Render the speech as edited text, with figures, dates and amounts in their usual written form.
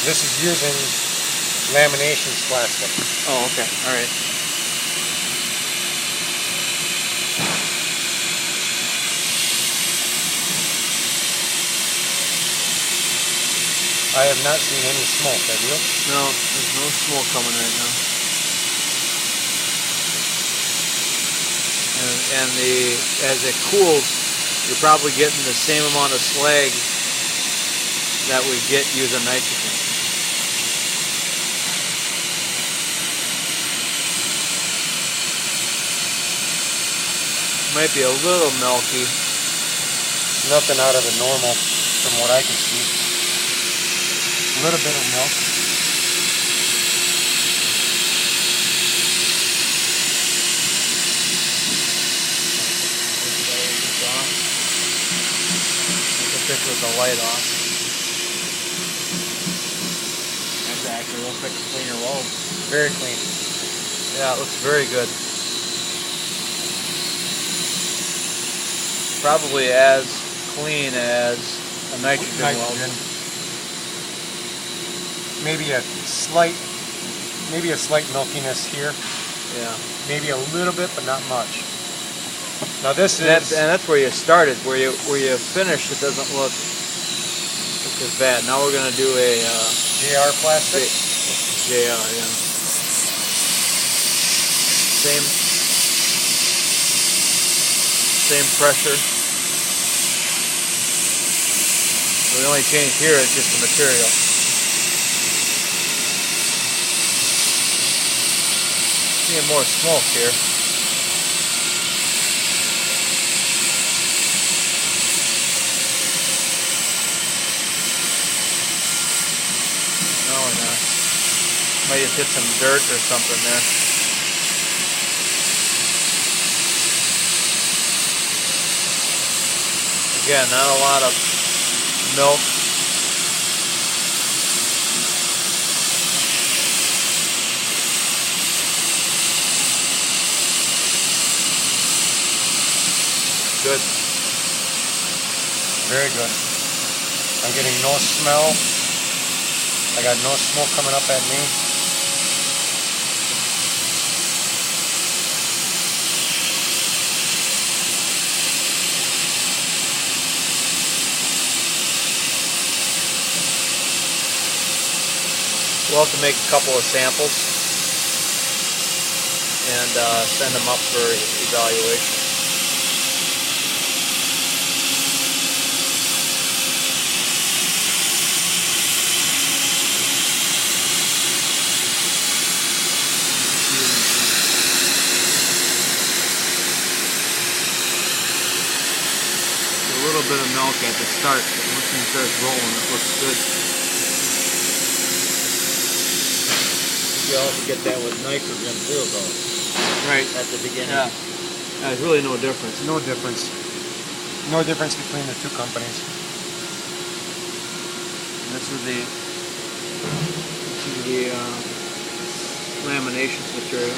This is using laminations plastic. Oh, okay. All right. I have not seen any smoke, have you? No, there's no smoke coming right now. And as it cools, you're probably getting the same amount of slag that we get using nitrogen. Might be a little milky. Nothing out of the normal from what I can see. A little bit of milk. Take a picture with the light off. That's actually looks like a cleaner weld. Very clean. Yeah, it looks very good. Probably as clean as a nitrogen weld. Maybe a slight milkiness here. Yeah. Maybe a little bit, but not much. Now this is, and that's where you started. Where you finished, it doesn't look as bad. Now we're gonna do a JR plastic. JR, yeah. Same pressure. So the only change here is just the material. Seeing more smoke here. No, no. Might have hit some dirt or something there. Again, not a lot of milk. Good. Very good. I'm getting no smell. I got no smoke coming up at me. We'll have to make a couple of samples and send them up for evaluation. A little bit of milk at the start, but once it starts rolling, it looks good. You also get that with nitrogen too, though. Right. At the beginning. Yeah. There's really no difference. No difference. No difference between the two companies. And this is the laminations material.